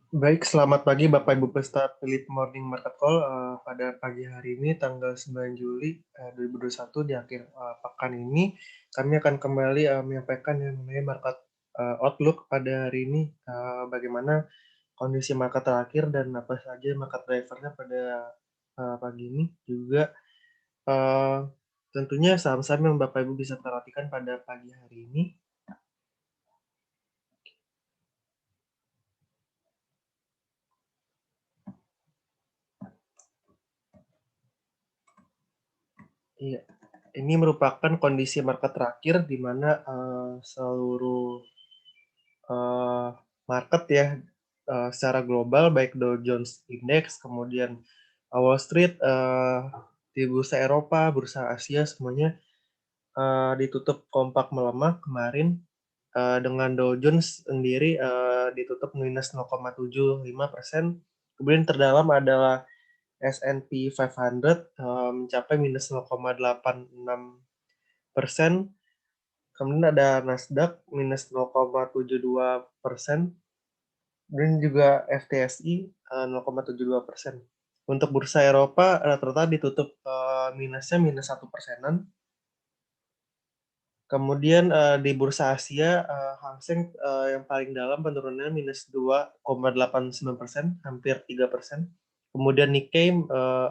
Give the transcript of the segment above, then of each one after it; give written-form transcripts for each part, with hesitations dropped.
Baik, selamat pagi Bapak Ibu peserta Philip Morning Market Call. Pada pagi hari ini tanggal 9 Juli 2021 di akhir pekan ini kami akan kembali menyampaikan yang namanya market outlook pada hari ini, bagaimana kondisi market terakhir dan apa saja market drivernya pada pagi ini. Juga uh, tentunya saham-saham yang Bapak Ibu bisa perhatikan pada pagi hari ini. Iya, ini merupakan kondisi market terakhir di mana seluruh market ya secara global, baik Dow Jones Index, kemudian Wall Street, di bursa Eropa, bursa Asia semuanya ditutup kompak melemah kemarin, dengan Dow Jones sendiri ditutup minus 0,75%. Kemudian terdalam adalah S&P 500 mencapai minus 0,86%. Kemudian ada Nasdaq minus 0,72%, dan juga FTSI 0,72%. Untuk bursa Eropa rata-rata ditutup minusnya minus 1%. Kemudian di bursa Asia, Hang Seng yang paling dalam penurunannya minus 2,89%, hampir 3%. Kemudian Nikkei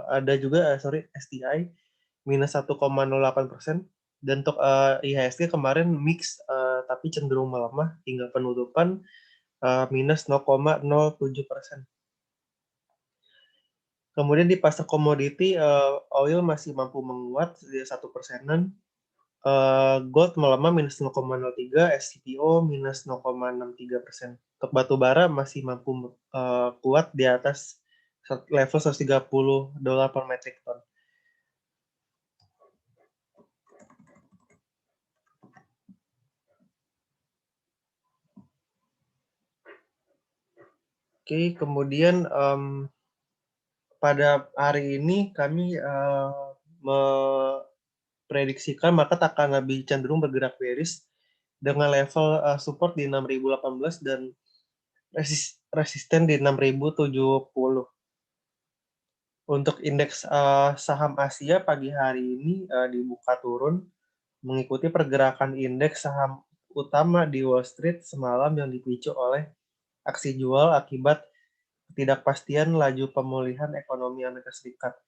ada juga, STI minus 1,08%. Dan untuk IHSG kemarin mix tapi cenderung melemah hingga penutupan minus 0,07%. Kemudian di pasar komoditi, oil masih mampu menguat di 1%. Gold melemah minus 0,03, SCPO minus 0,63%. Untuk batu bara masih mampu kuat di atas level $130 per metric ton. Oke, kemudian pada hari ini kami memprediksikan market akan lebih cenderung bergerak bearish dengan level support di 6.018 dan resisten di 6.070. Untuk indeks saham Asia pagi hari ini dibuka turun mengikuti pergerakan indeks saham utama di Wall Street semalam yang dipicu oleh aksi jual akibat ketidakpastian laju pemulihan ekonomi Amerika Serikat.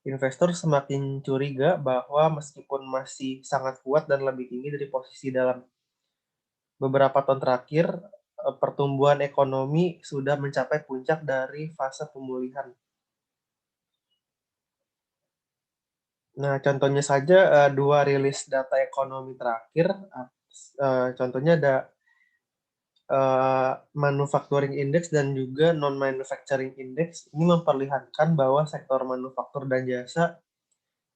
Investor semakin curiga bahwa meskipun masih sangat kuat dan lebih tinggi dari posisi dalam beberapa tahun terakhir, pertumbuhan ekonomi sudah mencapai puncak dari fase pemulihan. Nah, contohnya saja dua rilis data ekonomi terakhir, contohnya ada manufacturing index dan juga non-manufacturing index. Ini memperlihatkan bahwa sektor manufaktur dan jasa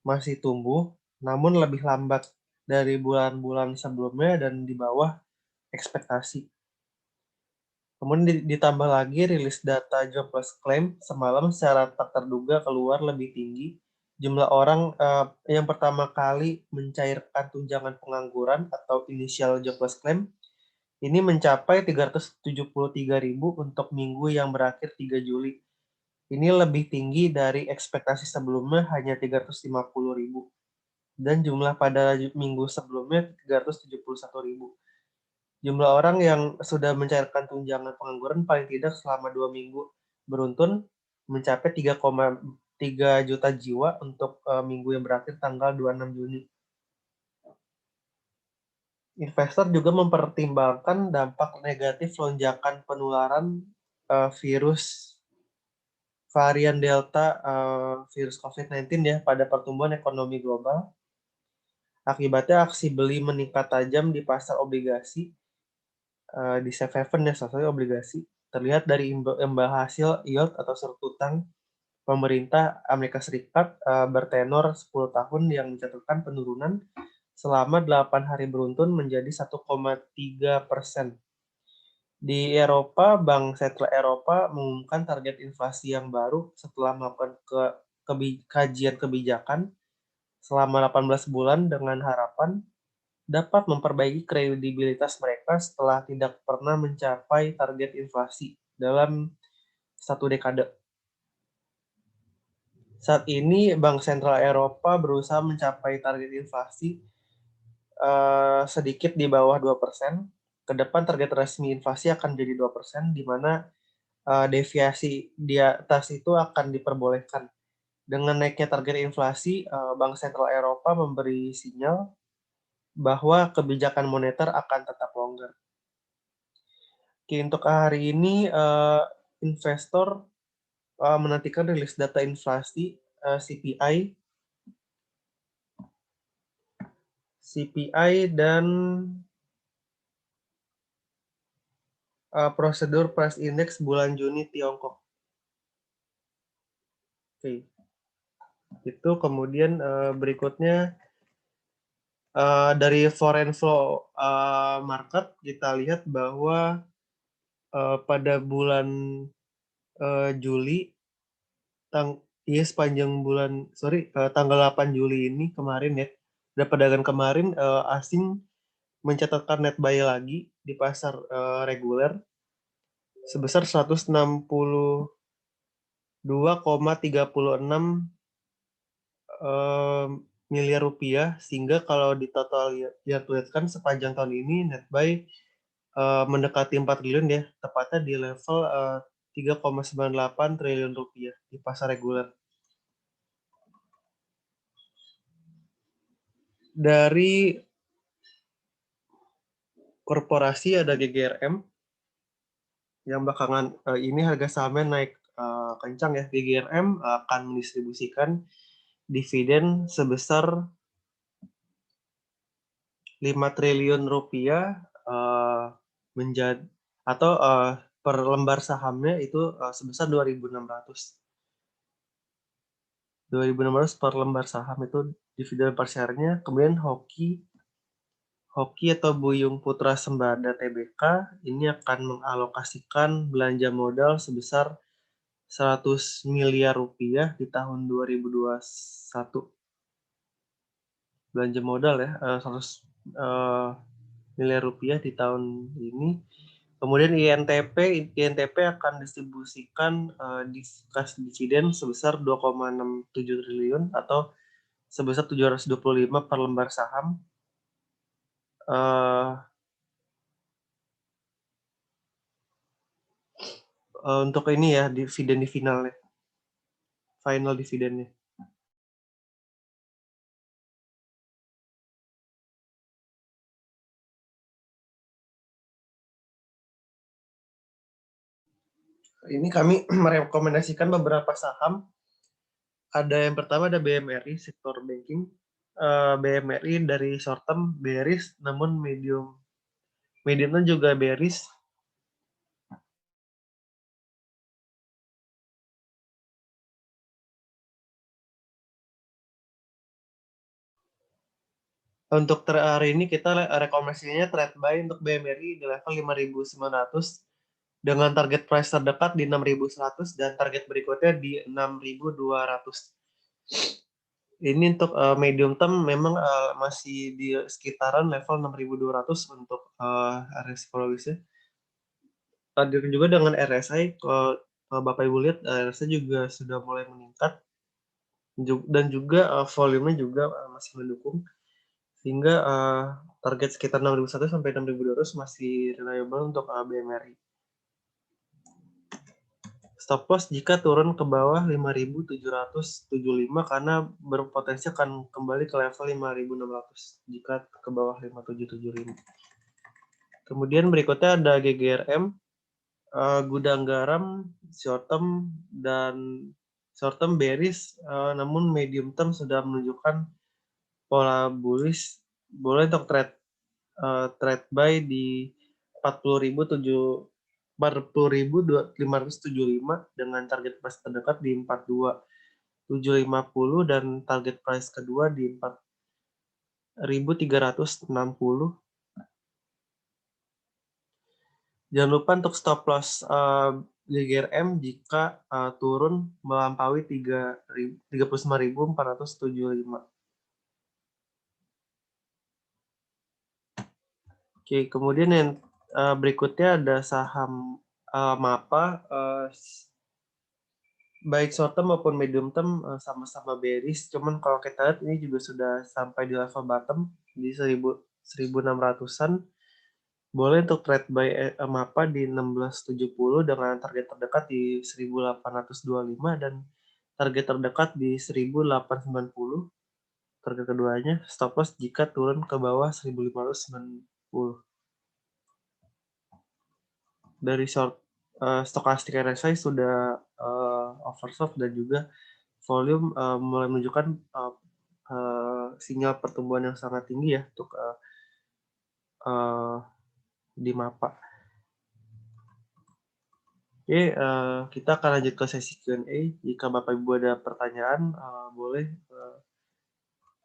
masih tumbuh, namun lebih lambat dari bulan-bulan sebelumnya dan di bawah ekspektasi. Kemudian ditambah lagi rilis data jobless claim semalam secara tak terduga keluar lebih tinggi. Jumlah orang yang pertama kali mencairkan tunjangan pengangguran atau initial jobless claim ini mencapai 373.000 untuk minggu yang berakhir 3 Juli. Ini lebih tinggi dari ekspektasi sebelumnya hanya 350.000. Dan jumlah pada minggu sebelumnya 371.000. Jumlah orang yang sudah mencairkan tunjangan pengangguran paling tidak selama 2 minggu beruntun mencapai 3,3 juta jiwa untuk minggu yang berakhir tanggal 26 Juni. Investor juga mempertimbangkan dampak negatif lonjakan penularan virus varian Delta virus COVID-19 ya pada pertumbuhan ekonomi global. Akibatnya aksi beli meningkat tajam di pasar obligasi di safe haven ya, salah satu obligasi. Terlihat dari imbal hasil yield atau surut utang pemerintah Amerika Serikat bertenor 10 tahun yang mencatatkan penurunan selama 8 hari beruntun menjadi 1,3%. Di Eropa, Bank Sentral Eropa mengumumkan target inflasi yang baru setelah melakukan kajian kebijakan selama 18 bulan dengan harapan dapat memperbaiki kredibilitas mereka setelah tidak pernah mencapai target inflasi dalam 1 dekade. Saat ini Bank Sentral Eropa berusaha mencapai target inflasi sedikit di bawah 2%. Ke depan target resmi inflasi akan jadi 2%, di mana deviasi di atas itu akan diperbolehkan. Dengan naiknya target inflasi, Bank Sentral Eropa memberi sinyal bahwa kebijakan moneter akan tetap longgar. Oke, untuk hari ini investor menantikan rilis data inflasi CPI dan prosedur price index bulan Juni Tiongkok. Oke, itu kemudian berikutnya dari foreign flow market kita lihat bahwa pada bulan Juli sepanjang bulan tanggal 8 Juli ini kemarin ya, pada perdagangan kemarin asing mencatatkan net buy lagi di pasar reguler sebesar 162,36 miliar rupiah, sehingga kalau di total lihat-lihatkan sepanjang tahun ini net buy mendekati 4 triliun ya, tepatnya di level 3,98 triliun rupiah di pasar reguler. Dari korporasi ada GGRM yang belakangan ini harga sahamnya naik kencang ya. GGRM akan mendistribusikan dividen sebesar 5 triliun rupiah menjadi atau per lembar sahamnya itu sebesar 2.600 per lembar saham itu dividen per share-nya. Kemudian Hoki atau Buyung Putra Sembada Tbk ini akan mengalokasikan belanja modal sebesar 100 miliar rupiah di tahun 2021. Belanja modal ya, 100 miliar rupiah di tahun ini. Kemudian INTP akan distribusikan kas dividen sebesar 2,67 triliun atau sebesar 725 per lembar saham. Untuk ini ya, dividen di finalnya, final dividennya. Ini kami merekomendasikan beberapa saham. Ada yang pertama ada BMRI, sektor banking. BMRI dari short term bearish, namun mediumnya juga bearish. Untuk hari ini kita rekomendasinya trade buy untuk BMRI di level 5.900 dengan target price terdekat di 6.100 dan target berikutnya di 6.200. Ini untuk medium term memang masih di sekitaran level 6.200 untuk area psikologisnya. Tadi juga dengan RSI, kalau Bapak Ibu lihat RSI juga sudah mulai meningkat dan juga volumenya juga masih mendukung, sehingga target sekitar 6.100 sampai 6.200 masih reliable untuk BMRI. Stop loss jika turun ke bawah 5.775 karena berpotensi akan kembali ke level 5.600 jika ke bawah 5.775. Kemudian berikutnya ada GGRM, gudang garam, short term dan short term bearish, namun medium term sudah menunjukkan pola bullish. Boleh untuk trade buy di 40.575 dengan target price terdekat di 42.750 dan target price kedua di 4.360. Jangan lupa untuk stop loss GGRM jika turun melampaui 35.475. Oke, kemudian yang berikutnya ada saham MAPA, baik short term maupun medium term sama-sama bearish, cuman kalau kita lihat ini juga sudah sampai di level bottom di 1600-an. Boleh untuk trade buy MAPA di 1670 dengan target terdekat di 1825 dan target terdekat di 1890. Target keduanya stop loss jika turun ke bawah 1590. Dari short stochastic RSI sudah oversold dan juga volume mulai menunjukkan sinyal pertumbuhan yang sangat tinggi ya untuk di MAPA. Oke, kita akan lanjut ke sesi Q&A. Jika Bapak Ibu ada pertanyaan, boleh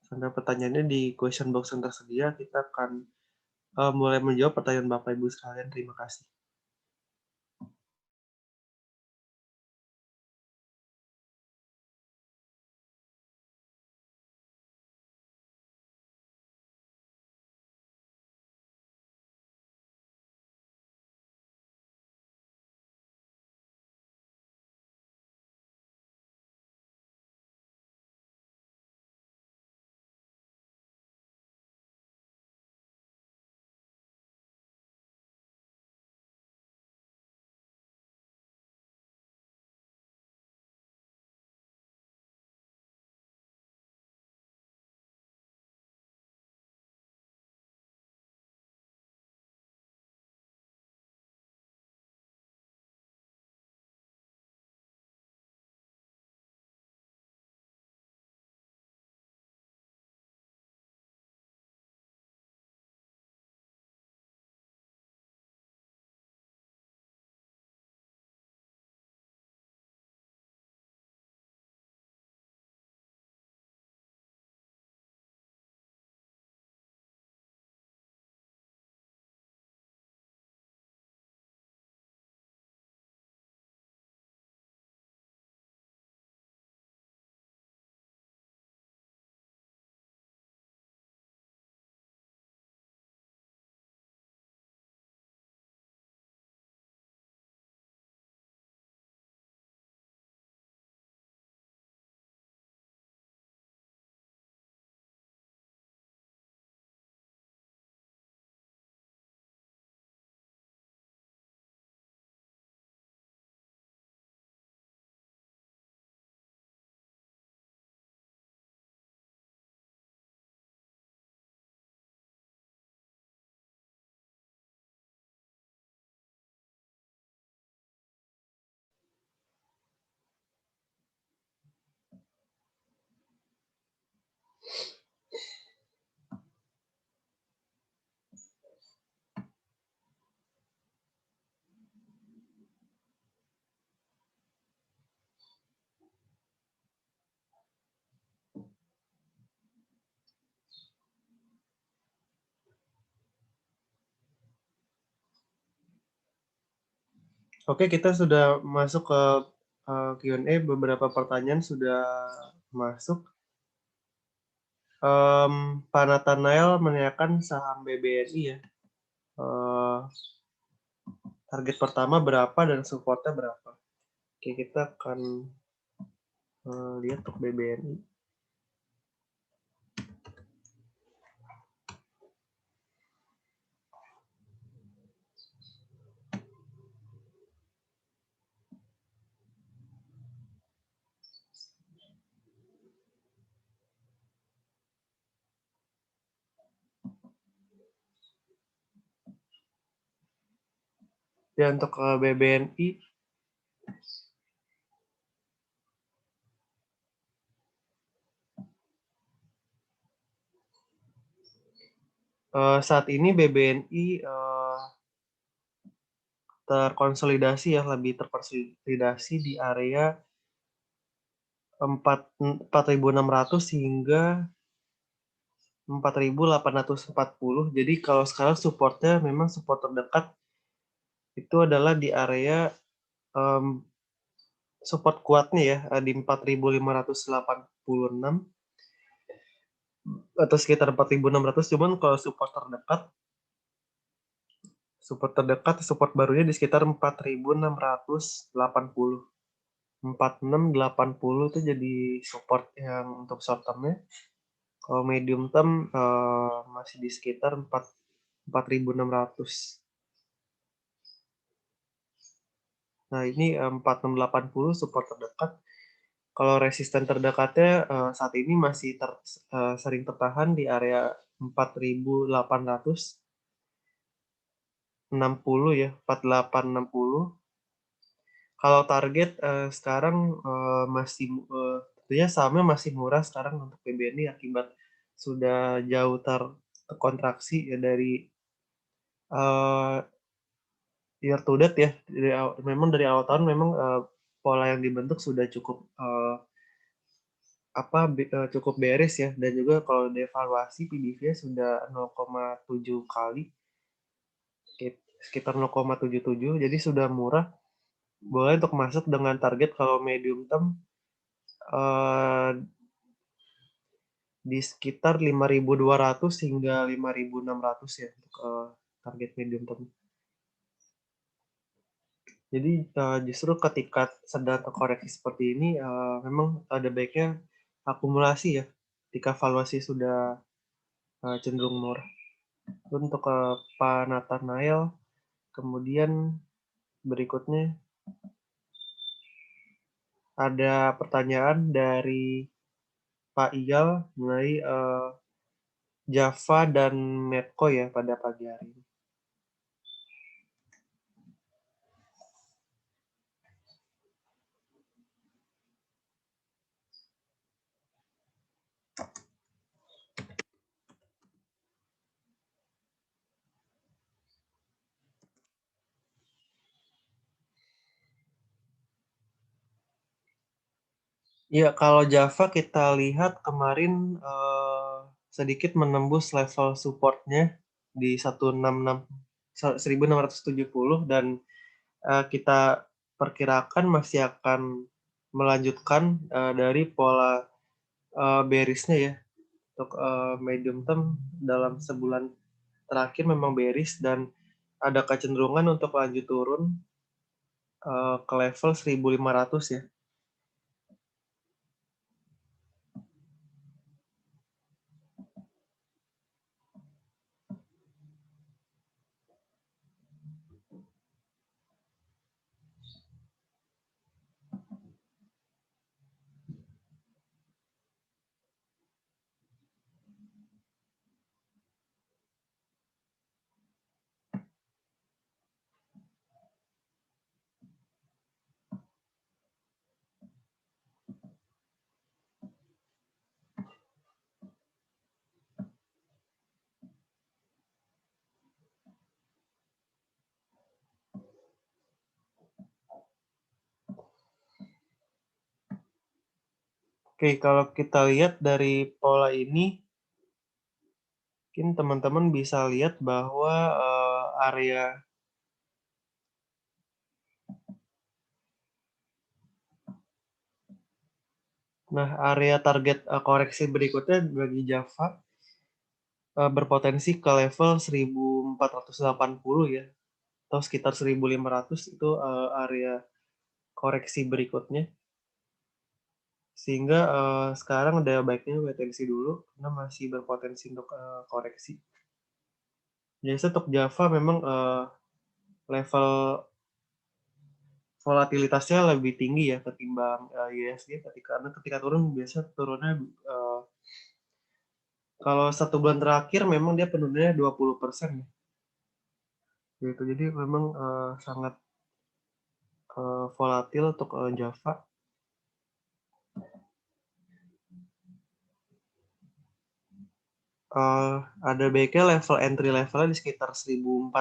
senda pertanyaannya di question box yang tersedia. Kita akan mulai menjawab pertanyaan Bapak Ibu sekalian. Terima kasih. Oke, kita sudah masuk ke Q&A. Beberapa pertanyaan sudah masuk. Pak Nathanael menanyakan saham BBNI ya. Target pertama berapa dan supportnya berapa? Oke, kita akan lihat untuk BBNI. Ya, untuk BBNI saat ini BBNI terkonsolidasi ya, lebih terkonsolidasi di area 4.600 hingga 4.840. Jadi kalau sekarang supportnya memang support terdekat itu adalah di area support kuatnya ya di 4.586 atau sekitar 4.600. Cuman kalau support terdekat support barunya di sekitar 4.680. 4680 itu jadi support yang untuk short term-nya. Kalau medium term masih di sekitar 4.600. Nah, ini 4680 support terdekat. Kalau resisten terdekatnya saat ini masih sering tertahan di area 4.860 ya, 4860. Kalau target sekarang masih tentunya sahamnya masih murah sekarang untuk PBNI akibat sudah jauh terkontraksi ya dari year to date ya. Memang dari awal tahun memang pola yang dibentuk sudah cukup cukup bearish ya, dan juga kalau devaluasi PBV sudah 0,7 kali, sekitar 0,77, jadi sudah murah. Boleh untuk masuk dengan target kalau medium term di sekitar 5.200 hingga 5.600 ya untuk target medium term. Jadi justru ketika sedang terkoreksi seperti ini memang ada baiknya akumulasi ya ketika valuasi sudah cenderung murah. Untuk Pak Nathanael, kemudian berikutnya ada pertanyaan dari Pak Iyal mengenai Java dan Medco ya pada pagi hari ini. Ya, kalau Java kita lihat kemarin sedikit menembus level supportnya di 1670 dan kita perkirakan masih akan melanjutkan dari pola bearish-nya ya. Untuk medium term dalam sebulan terakhir memang bearish dan ada kecenderungan untuk lanjut turun ke level 1.500 ya. Oke, kalau kita lihat dari pola ini, mungkin teman-teman bisa lihat bahwa area target koreksi berikutnya bagi Java berpotensi ke level 1.480 ya, atau sekitar 1.500 itu area koreksi berikutnya. Sehingga sekarang ada baiknya wait and see dulu karena masih berpotensi untuk koreksi. Jadi untuk Java memang level volatilitasnya lebih tinggi ya ketimbang USD karena ketika turun biasa turunnya kalau 1 bulan terakhir memang dia penurunannya 20% ya. Gitu. Jadi memang sangat volatil untuk Java. Ada baiknya level entry levelnya di sekitar 1.480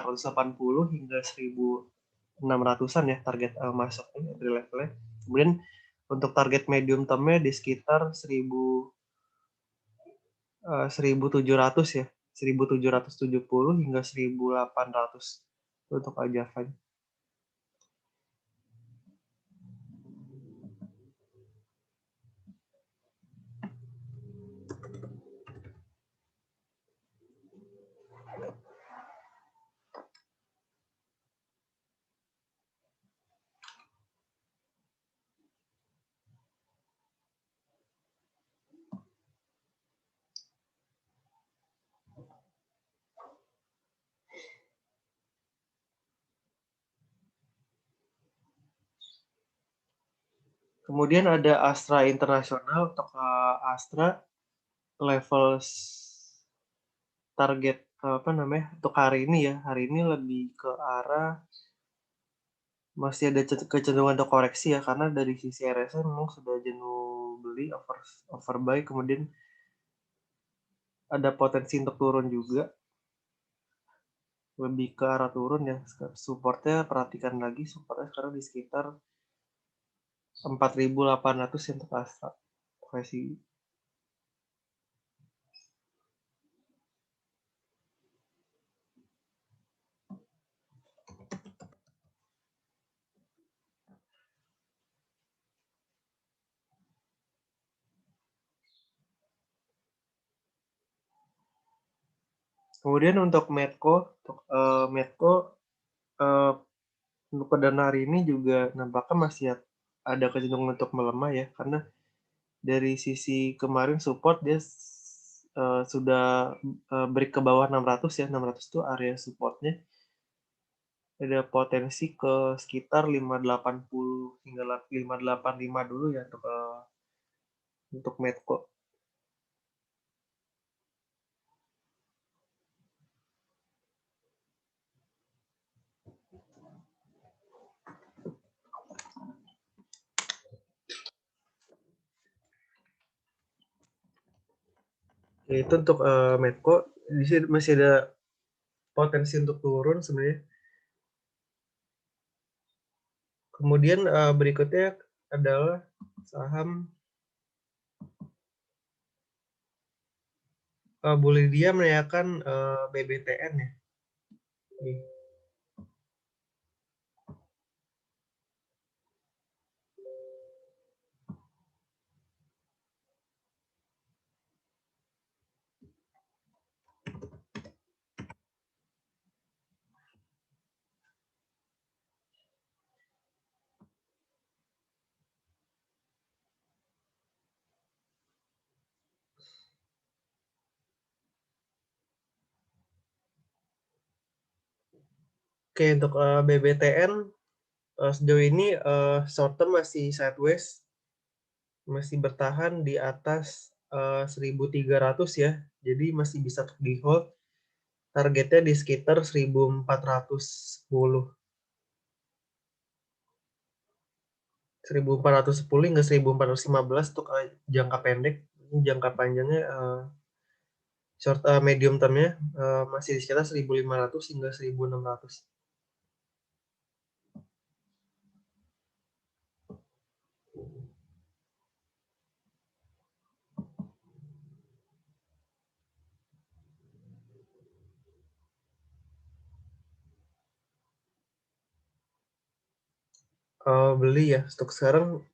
hingga 1.600-an ya target masuknya entry levelnya. Kemudian untuk target medium term-nya di sekitar 1.700 ya, 1.770 hingga 1.800 untuk Java. Kemudian ada Astra Internasional. Untuk Astra level target apa namanya untuk hari ini ya, hari ini lebih ke arah masih ada kecenderungan untuk koreksi ya, karena dari sisi RSI memang sudah jenuh beli, overbuy, kemudian ada potensi untuk turun juga, lebih ke arah turun ya. Supportnya perhatikan lagi, supportnya sekarang di sekitar 4.800 untuk Astra. Koreksi. Kemudian untuk Medco, uh, untuk perdana hari ini juga nampaknya masih ada kecenderungan untuk melemah ya, karena dari sisi kemarin support dia sudah break ke bawah 600 ya, 600 itu area supportnya. Ada potensi ke sekitar 580 hingga 585 dulu ya untuk Medco. Ya, itu untuk Medco di sini masih ada potensi untuk turun sebenarnya. Kemudian berikutnya adalah saham Bu Lydia menanyakan BBTN ya. Oke, untuk BBTN sejauh ini short term masih sideways, masih bertahan di atas 1.300 ya, jadi masih bisa di hold. Targetnya di sekitar 1.410. 1.410 hingga 1.415 untuk jangka pendek. Jangka panjangnya medium termnya masih di sekitar 1.500 hingga 1.600. Beli ya, stok sekarang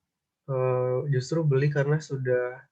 justru beli karena sudah